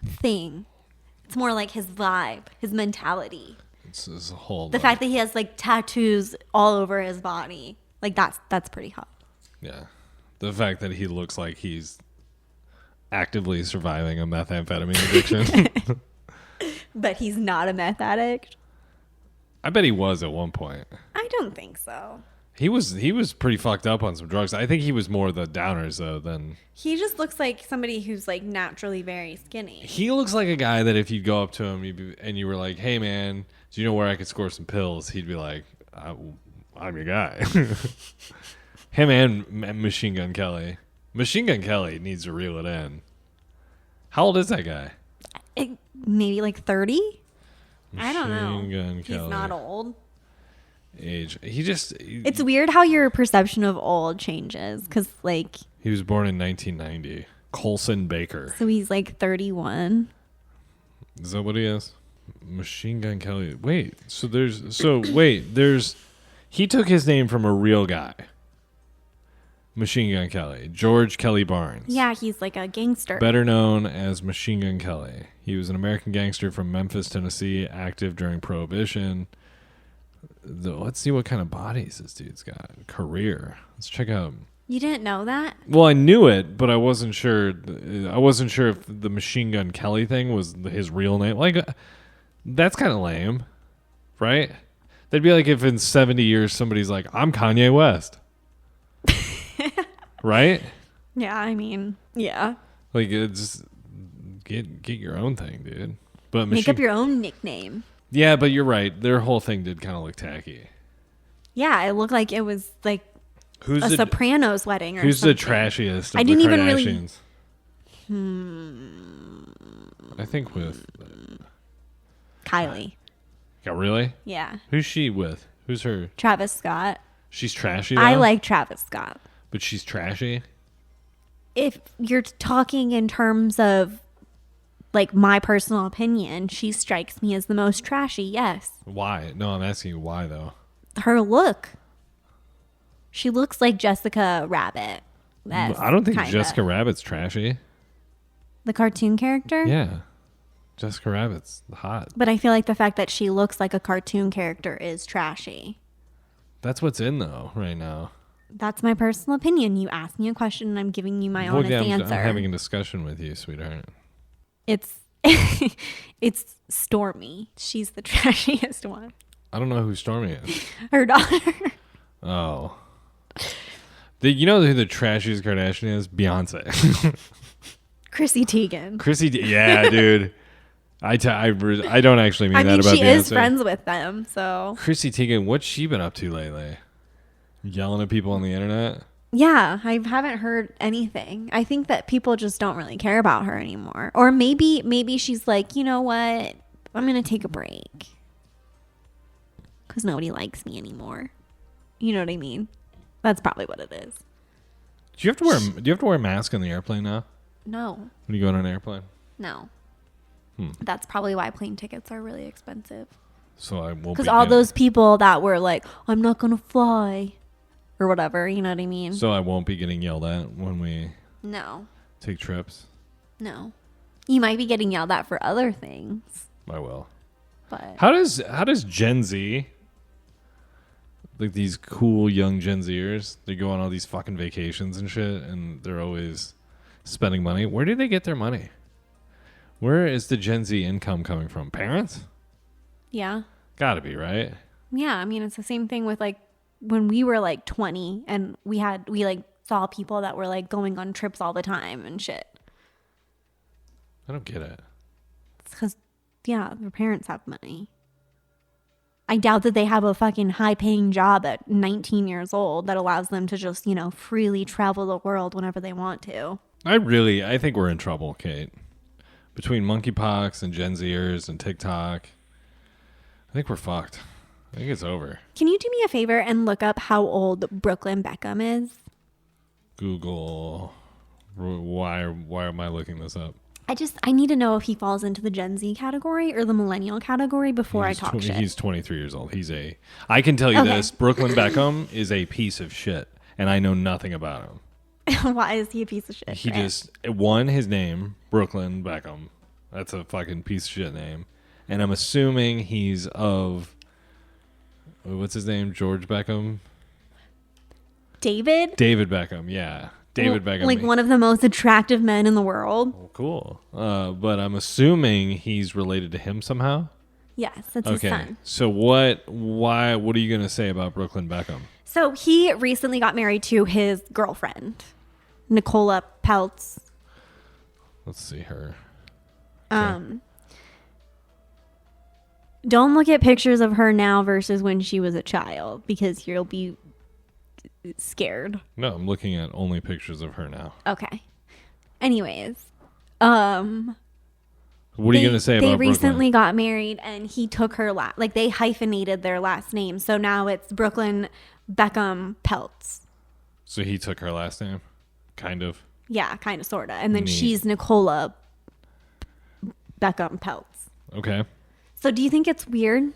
[SPEAKER 3] thing. It's more like his vibe, his mentality.
[SPEAKER 2] It's a whole.
[SPEAKER 3] The fact that he has like tattoos all over his body. Like that's pretty hot.
[SPEAKER 2] Yeah. The fact that he looks like he's actively surviving a methamphetamine addiction.
[SPEAKER 3] But he's not a meth addict.
[SPEAKER 2] I bet he was at one point.
[SPEAKER 3] I don't think so.
[SPEAKER 2] He was pretty fucked up on some drugs. I think he was more the downers though than.
[SPEAKER 3] He just looks like somebody who's like naturally very skinny.
[SPEAKER 2] He looks like a guy that if you go up to him and you were like, "Hey man, do you know where I could score some pills?" He'd be like, "I'm your guy." Him and Machine Gun Kelly. Machine Gun Kelly needs to reel it in. How old is that guy?
[SPEAKER 3] Maybe like 30? I don't know.
[SPEAKER 2] Machine Gun
[SPEAKER 3] He's
[SPEAKER 2] Kelly.
[SPEAKER 3] not old.
[SPEAKER 2] Age.
[SPEAKER 3] It's weird how your perception of old changes because, like,
[SPEAKER 2] He was born in 1990. Colson Baker.
[SPEAKER 3] so he's like 31.
[SPEAKER 2] Is that what he is? Machine Gun Kelly. Wait. He took his name from a real guy. Machine Gun Kelly. George Kelly Barnes.
[SPEAKER 3] Yeah, he's like a gangster.
[SPEAKER 2] Better known as Machine Gun Kelly. He was an American gangster from Memphis, Tennessee, active during Prohibition. Let's see what kind of bodies this dude's got. Career. Let's check out.
[SPEAKER 3] You didn't know that?
[SPEAKER 2] Well, I knew it, but I wasn't sure. I wasn't sure if the Machine Gun Kelly thing was his real name. Like, that's kind of lame, right? That'd be like if in 70 years somebody's like, "I'm Kanye West." right?
[SPEAKER 3] Yeah, I mean, yeah.
[SPEAKER 2] Like, it's get your own thing, dude. But
[SPEAKER 3] Make up your own nickname.
[SPEAKER 2] Yeah, but you're right. Their whole thing did kind of look tacky.
[SPEAKER 3] Yeah, it looked like it was like
[SPEAKER 2] Who's
[SPEAKER 3] a
[SPEAKER 2] the
[SPEAKER 3] Sopranos wedding or
[SPEAKER 2] Who's
[SPEAKER 3] something.
[SPEAKER 2] the trashiest of
[SPEAKER 3] I
[SPEAKER 2] the
[SPEAKER 3] didn't even really-
[SPEAKER 2] Kardashians? I think with
[SPEAKER 3] Kylie.
[SPEAKER 2] yeah, really?
[SPEAKER 3] Yeah.
[SPEAKER 2] Who's she with? Who's her?
[SPEAKER 3] Travis Scott.
[SPEAKER 2] She's trashy. Though?
[SPEAKER 3] I like Travis Scott.
[SPEAKER 2] but she's trashy.
[SPEAKER 3] If you're talking in terms of like my personal opinion, she strikes me as the most trashy, yes.
[SPEAKER 2] Why? No, I'm asking you why though.
[SPEAKER 3] Her look. She looks like Jessica Rabbit.
[SPEAKER 2] I don't think
[SPEAKER 3] Kinda.
[SPEAKER 2] Jessica Rabbit's trashy.
[SPEAKER 3] The cartoon character?
[SPEAKER 2] Yeah, Jessica Rabbit's hot.
[SPEAKER 3] But I feel like the fact that she looks like a cartoon character is trashy.
[SPEAKER 2] That's what's in though right now.
[SPEAKER 3] That's my personal opinion. You asked me a question and I'm giving you my honest
[SPEAKER 2] I'm
[SPEAKER 3] answer.
[SPEAKER 2] having a discussion with you, sweetheart.
[SPEAKER 3] It's it's Stormy. She's the trashiest one.
[SPEAKER 2] I don't know who Stormy is.
[SPEAKER 3] Her daughter.
[SPEAKER 2] Oh. You know who the trashiest Kardashian is? Beyonce.
[SPEAKER 3] Chrissy Teigen.
[SPEAKER 2] Yeah, dude. I don't actually mean
[SPEAKER 3] I
[SPEAKER 2] that
[SPEAKER 3] mean,
[SPEAKER 2] about
[SPEAKER 3] she
[SPEAKER 2] Beyonce.
[SPEAKER 3] is friends with them, so.
[SPEAKER 2] Chrissy Teigen, what's she been up to lately? Yelling at people on the internet?
[SPEAKER 3] Yeah, I haven't heard anything. I think that people just don't really care about her anymore. Or maybe she's like, you know what? I'm going to take a break. Because nobody likes me anymore. You know what I mean? That's probably what it is.
[SPEAKER 2] Do you have to wear a mask on the airplane now?
[SPEAKER 3] No,
[SPEAKER 2] When you go on an airplane?
[SPEAKER 3] no. That's probably why plane tickets are really expensive.
[SPEAKER 2] So I won't
[SPEAKER 3] Because
[SPEAKER 2] be
[SPEAKER 3] all
[SPEAKER 2] getting-
[SPEAKER 3] those people that were like, I'm not going to fly. Or whatever, you know what I mean?
[SPEAKER 2] So I won't be getting yelled at when we
[SPEAKER 3] No,
[SPEAKER 2] take trips.
[SPEAKER 3] no. You might be getting yelled at for other things,
[SPEAKER 2] I will.
[SPEAKER 3] but
[SPEAKER 2] How does Gen Z, like these cool young Gen Zers, they go on all these fucking vacations and shit, and they're always spending money. Where do they get their money? Where is the Gen Z income coming from? Parents?
[SPEAKER 3] yeah.
[SPEAKER 2] Gotta be, right?
[SPEAKER 3] Yeah, I mean, it's the same thing with like when we were like 20 and we like saw people that were like going on trips all the time and shit.
[SPEAKER 2] I don't get it.
[SPEAKER 3] It's because, yeah, their parents have money. I doubt that they have a fucking high paying job at 19 years old that allows them to just, freely travel the world whenever they want to.
[SPEAKER 2] I think we're in trouble, Kate. Between monkeypox and Gen Zers and TikTok, I think we're fucked. I think it's over.
[SPEAKER 3] Can you do me a favor and look up how old Brooklyn Beckham is?
[SPEAKER 2] Google. Why am I looking this up?
[SPEAKER 3] I need to know if he falls into the Gen Z category or the millennial category before I talk shit.
[SPEAKER 2] He's 23 years old. I can tell you
[SPEAKER 3] Okay.
[SPEAKER 2] this. Brooklyn Beckham is a piece of shit, and I know nothing about him.
[SPEAKER 3] Why is he a piece of shit?
[SPEAKER 2] He
[SPEAKER 3] Grant?
[SPEAKER 2] just won his name, Brooklyn Beckham. That's a fucking piece of shit name. And I'm assuming he's of, what's his name? George Beckham?
[SPEAKER 3] David
[SPEAKER 2] Beckham, yeah. David Beckham.
[SPEAKER 3] like one of the most attractive men in the world.
[SPEAKER 2] Oh, cool. But I'm assuming he's related to him somehow.
[SPEAKER 3] Yes, that's his
[SPEAKER 2] Okay.
[SPEAKER 3] son.
[SPEAKER 2] So what are you going to say about Brooklyn Beckham?
[SPEAKER 3] So he recently got married to his girlfriend, Nicola Peltz.
[SPEAKER 2] Let's see her.
[SPEAKER 3] Don't look at pictures of her now versus when she was a child because you'll be scared.
[SPEAKER 2] No, I'm looking at only pictures of her now.
[SPEAKER 3] Okay. Anyways,
[SPEAKER 2] What are you going to say about
[SPEAKER 3] They
[SPEAKER 2] Brooklyn?
[SPEAKER 3] recently got married and he took her like they hyphenated their last name. So now it's Brooklyn Beckham Peltz.
[SPEAKER 2] So he took her last name? Kind of.
[SPEAKER 3] Yeah, kind of, sort of. And then
[SPEAKER 2] Neat.
[SPEAKER 3] she's Nicola Beckham Peltz.
[SPEAKER 2] Okay.
[SPEAKER 3] So do you think it's weird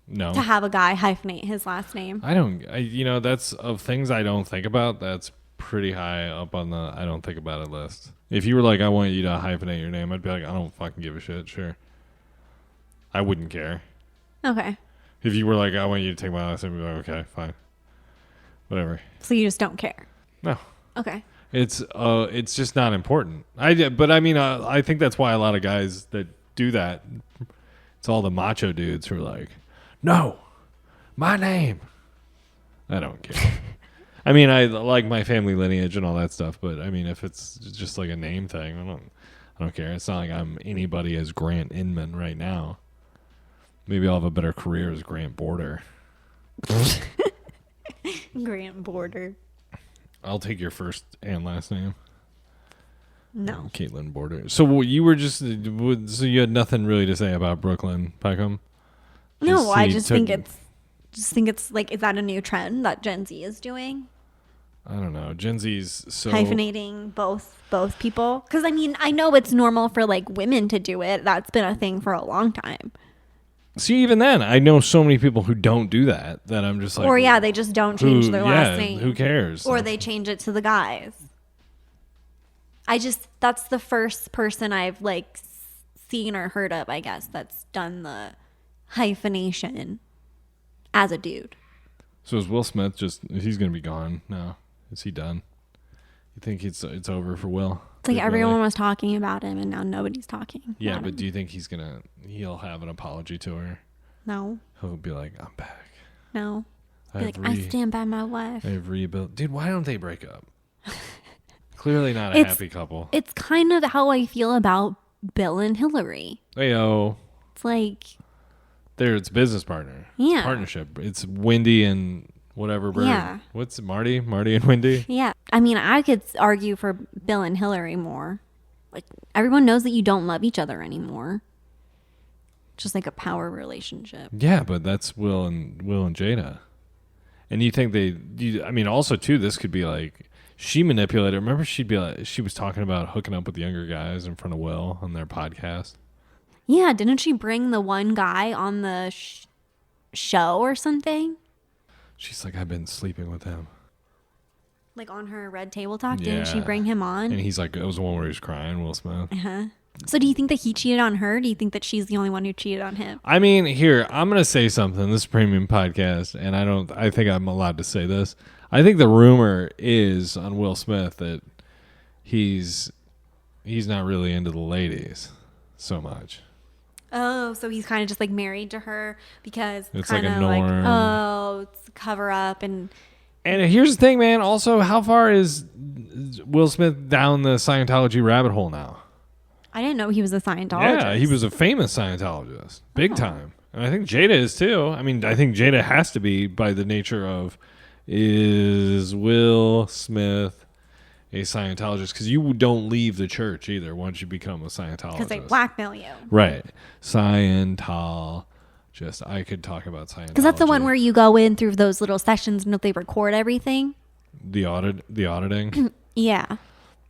[SPEAKER 2] No.
[SPEAKER 3] to have a guy hyphenate his last name?
[SPEAKER 2] That's of things I don't think about. That's pretty high up on the I don't think about it list. If you were like, I want you to hyphenate your name, I'd be like, I don't fucking give a shit. Sure. I wouldn't care.
[SPEAKER 3] Okay.
[SPEAKER 2] If you were like, I want you to take my last name, I'd be like, okay, fine. Whatever.
[SPEAKER 3] So you just don't care.
[SPEAKER 2] No.
[SPEAKER 3] Okay.
[SPEAKER 2] It's just not important. I think that's why a lot of guys that do that, it's all the macho dudes who are like, no, my name. I don't care. I mean, I like my family lineage and all that stuff, but I mean, if it's just like a name thing, I don't care. It's not like I'm anybody as Grant Inman right now. Maybe I'll have a better career as Grant Border.
[SPEAKER 3] Grant Border.
[SPEAKER 2] I'll take your first and last name.
[SPEAKER 3] No.
[SPEAKER 2] Caitlin Border. So you were so you had nothing really to say about Brooklyn Peckham?
[SPEAKER 3] No, I
[SPEAKER 2] he
[SPEAKER 3] just
[SPEAKER 2] took-
[SPEAKER 3] think it's like, is that a new trend that Gen Z is doing?
[SPEAKER 2] I don't know. Gen Z's so
[SPEAKER 3] Hyphenating both people? Because I mean, I know it's normal for like women to do it. That's been a thing for a long time.
[SPEAKER 2] See, even then, I know so many people who don't do that I'm just like,
[SPEAKER 3] Or yeah, they just don't change their last name.
[SPEAKER 2] Who cares?
[SPEAKER 3] Or they change it to the guys. That's the first person I've like seen or heard of, I guess, that's done the hyphenation as a dude.
[SPEAKER 2] So is Will Smith he's going to be gone now? Is he done? You think it's over for Will?
[SPEAKER 3] It's like
[SPEAKER 2] Big
[SPEAKER 3] everyone
[SPEAKER 2] Willie?
[SPEAKER 3] was talking about him and now nobody's talking.
[SPEAKER 2] Yeah,
[SPEAKER 3] about
[SPEAKER 2] but
[SPEAKER 3] him.
[SPEAKER 2] do you think he'll have an apology tour?
[SPEAKER 3] No.
[SPEAKER 2] He'll be like, I'm back.
[SPEAKER 3] No. Be like,
[SPEAKER 2] I've
[SPEAKER 3] I stand by my wife.
[SPEAKER 2] I've rebuilt. Dude, why don't they break up? Clearly not a
[SPEAKER 3] It's-
[SPEAKER 2] happy couple.
[SPEAKER 3] It's kind of how I feel about Bill and Hillary.
[SPEAKER 2] Heyo.
[SPEAKER 3] It's like,
[SPEAKER 2] It's business partner.
[SPEAKER 3] Yeah.
[SPEAKER 2] It's partnership. It's Wendy and whatever bird.
[SPEAKER 3] Yeah.
[SPEAKER 2] What's it, Marty? Marty and Wendy?
[SPEAKER 3] yeah. I mean, I could argue for Bill and Hillary more. Like, everyone knows that you don't love each other anymore. Just like a power relationship.
[SPEAKER 2] Yeah, but that's Will and Jada. And you think I mean, also too, this could be like she manipulated. Remember, she was talking about hooking up with younger guys in front of Will on their podcast.
[SPEAKER 3] Yeah, didn't she bring the one guy on the show or something?
[SPEAKER 2] She's like, I've been sleeping with him,
[SPEAKER 3] Like on her Red Table Talk, didn't she
[SPEAKER 2] Yeah.
[SPEAKER 3] bring him on?
[SPEAKER 2] and he's like, it was the one where he was crying, Will Smith.
[SPEAKER 3] So do you think that he cheated on her? Do you think that she's the only one who cheated on him?
[SPEAKER 2] I mean, here, I'm going to say something. This is a premium podcast, and I think I'm allowed to say this. I think the rumor is on Will Smith that he's not really into the ladies so much.
[SPEAKER 3] Oh, so he's kind of just like married to her because
[SPEAKER 2] It's like
[SPEAKER 3] kind
[SPEAKER 2] a
[SPEAKER 3] of like,
[SPEAKER 2] norm.
[SPEAKER 3] oh, it's a cover up. And
[SPEAKER 2] And here's the thing, man. Also, how far is Will Smith down the Scientology rabbit hole now?
[SPEAKER 3] I didn't know he was a Scientologist.
[SPEAKER 2] Yeah, he was a famous Scientologist. Big time. And I think Jada is too. I mean, I think Jada has to be by the nature of, is Will Smith a Scientologist? Because you don't leave the church either once you become a Scientologist.
[SPEAKER 3] because they blackmail you.
[SPEAKER 2] Right. Scientologist. I could talk about Scientology.
[SPEAKER 3] Because that's the one where you go in through those little sessions and they record everything.
[SPEAKER 2] The auditing.
[SPEAKER 3] Yeah.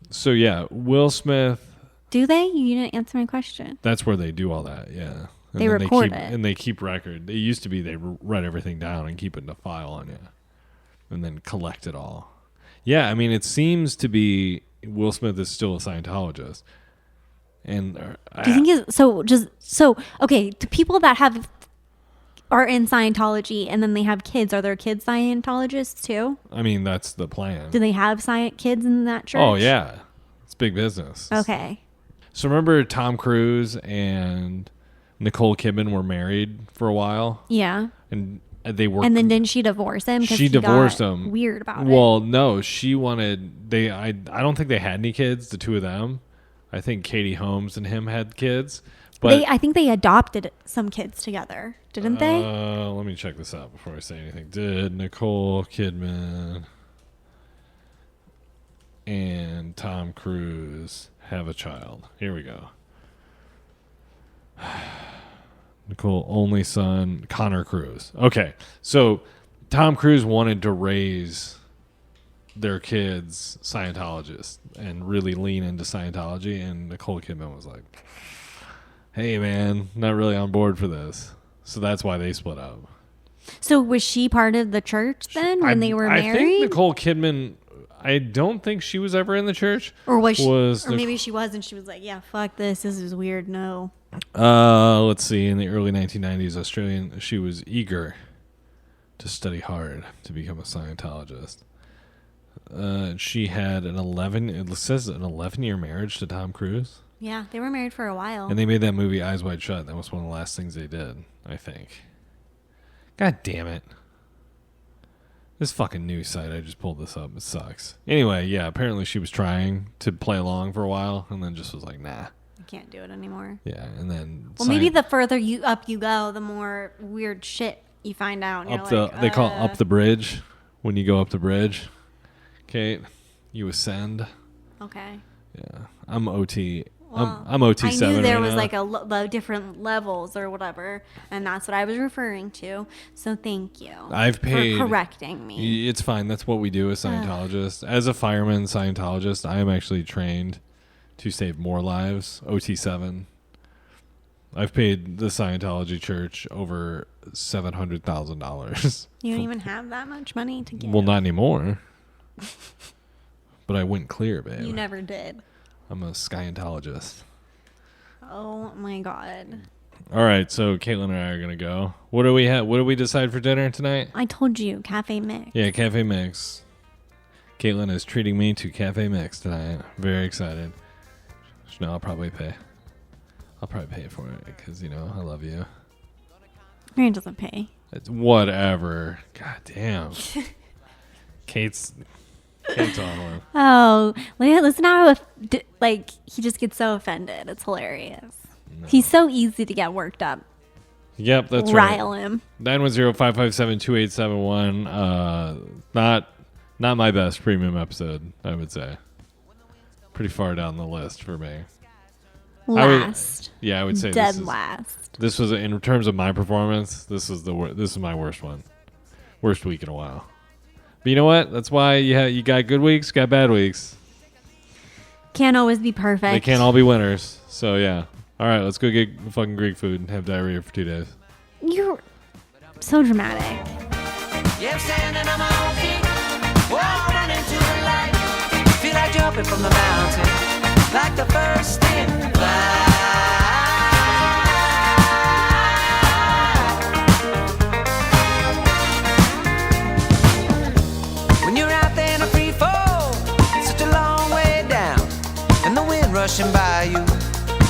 [SPEAKER 2] So yeah, Will Smith.
[SPEAKER 3] Do they? You didn't answer my question.
[SPEAKER 2] That's where they do all that. Yeah. And
[SPEAKER 3] They
[SPEAKER 2] then
[SPEAKER 3] record
[SPEAKER 2] keep,
[SPEAKER 3] it.
[SPEAKER 2] and they keep record. It used to be they write everything down and keep it in a file on you, and then collect it all. Yeah, I mean, it seems to be Will Smith is still a Scientologist, and
[SPEAKER 3] Do you think okay? To people that are in Scientology and then they have kids, are their kids Scientologists too?
[SPEAKER 2] I mean, that's the plan.
[SPEAKER 3] Do they have kids in that church?
[SPEAKER 2] Oh yeah, it's big business.
[SPEAKER 3] Okay.
[SPEAKER 2] So remember, Tom Cruise and Nicole Kidman were married for a while,
[SPEAKER 3] Yeah.
[SPEAKER 2] and they were.
[SPEAKER 3] And then didn't she divorce him? 'Cause
[SPEAKER 2] She
[SPEAKER 3] he got
[SPEAKER 2] divorced him.
[SPEAKER 3] Weird about it.
[SPEAKER 2] Well, no, she wanted I don't think they had any kids, the two of them. I think Katie Holmes and him had kids, but
[SPEAKER 3] I think they adopted some kids together, didn't they?
[SPEAKER 2] let me check this out before I say anything. Did Nicole Kidman and Tom Cruise have a child? Here we go. Nicole, only son, Connor Cruise. Okay, so Tom Cruise wanted to raise their kids Scientologists and really lean into Scientology, and Nicole Kidman was like, hey man, not really on board for this. So that's why they split up.
[SPEAKER 3] So was she part of the church then when they were
[SPEAKER 2] I
[SPEAKER 3] married?
[SPEAKER 2] think Nicole Kidman, I don't think she was ever in the church.
[SPEAKER 3] Or was she? Or
[SPEAKER 2] Nic-
[SPEAKER 3] maybe she was and she was like, yeah, fuck this. This is weird. No.
[SPEAKER 2] Let's see. In the early 1990s, she was eager to study hard to become a Scientologist. She had it says an 11-year marriage to Tom Cruise.
[SPEAKER 3] Yeah, they were married for a while.
[SPEAKER 2] And they made that movie Eyes Wide Shut. That was one of the last things they did, I think. God damn it. This fucking news site, I just pulled this up. It sucks. Anyway, yeah, apparently she was trying to play along for a while and then just was like, nah.
[SPEAKER 3] I can't do it anymore.
[SPEAKER 2] Yeah, and then...
[SPEAKER 3] Well, maybe the further you go, the more weird shit you find out. And
[SPEAKER 2] They call it up the bridge. When you go up the bridge, Kate, you ascend.
[SPEAKER 3] Okay.
[SPEAKER 2] Yeah, I'm OT.
[SPEAKER 3] Well,
[SPEAKER 2] I'm OT 7
[SPEAKER 3] I knew there
[SPEAKER 2] right
[SPEAKER 3] was
[SPEAKER 2] now.
[SPEAKER 3] like the different levels or whatever, and that's what I was referring to. So thank you.
[SPEAKER 2] I've paid
[SPEAKER 3] for correcting me.
[SPEAKER 2] It's fine. That's what we do as Scientologists. As a fireman Scientologist, I am actually trained to save more lives. OT7. I've paid the Scientology Church over $700,000.
[SPEAKER 3] You don't even have that much money to give.
[SPEAKER 2] Well, not anymore. But I went clear, babe.
[SPEAKER 3] You never did.
[SPEAKER 2] I'm a Scientologist.
[SPEAKER 3] Oh my god.
[SPEAKER 2] All right, so Caitlin and I are gonna go. What do we have? What do we decide for dinner tonight?
[SPEAKER 3] I told you, cafe mix.
[SPEAKER 2] Yeah, cafe mix. Caitlin is treating me to cafe mix tonight. Very excited. No, I'll probably pay. I'll probably pay for it because I love you.
[SPEAKER 3] Mary doesn't pay.
[SPEAKER 2] It's whatever. God damn. Kate's on one.
[SPEAKER 3] Oh, listen how he just gets so offended. It's hilarious.
[SPEAKER 2] No.
[SPEAKER 3] He's so easy to get worked up.
[SPEAKER 2] Yep, that's right.
[SPEAKER 3] Rile him.
[SPEAKER 2] 910-557-2871. Not my best premium episode, I would say. Pretty far down the list for me.
[SPEAKER 3] Last.
[SPEAKER 2] I would say
[SPEAKER 3] Dead last.
[SPEAKER 2] This was, in terms of my performance, this is my worst one. Worst week in a while. But you know what? That's why you got good weeks, got bad weeks.
[SPEAKER 3] Can't always be perfect.
[SPEAKER 2] They can't all be winners. So yeah. All right, let's go get fucking Greek food and have diarrhea for 2 days.
[SPEAKER 3] You're so dramatic.
[SPEAKER 6] Yeah, I'm standing on my own feet. Whoa, I'm running to the light. Feel like jumping from the mountain, like the first in flight. When you're out there in a free fall, such a long way down, and the wind rushing by you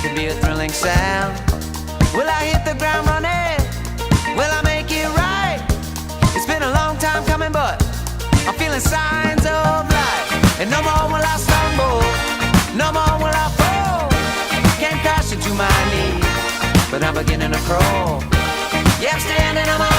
[SPEAKER 6] could be a thrilling sound. Will I hit the ground running? Will I make it right? It's been a long time coming, but I'm feeling signs of life. And no more will I stumble, no more will I fall. Can't crash into my knees, but I'm beginning to crawl. Yeah, I'm standing on my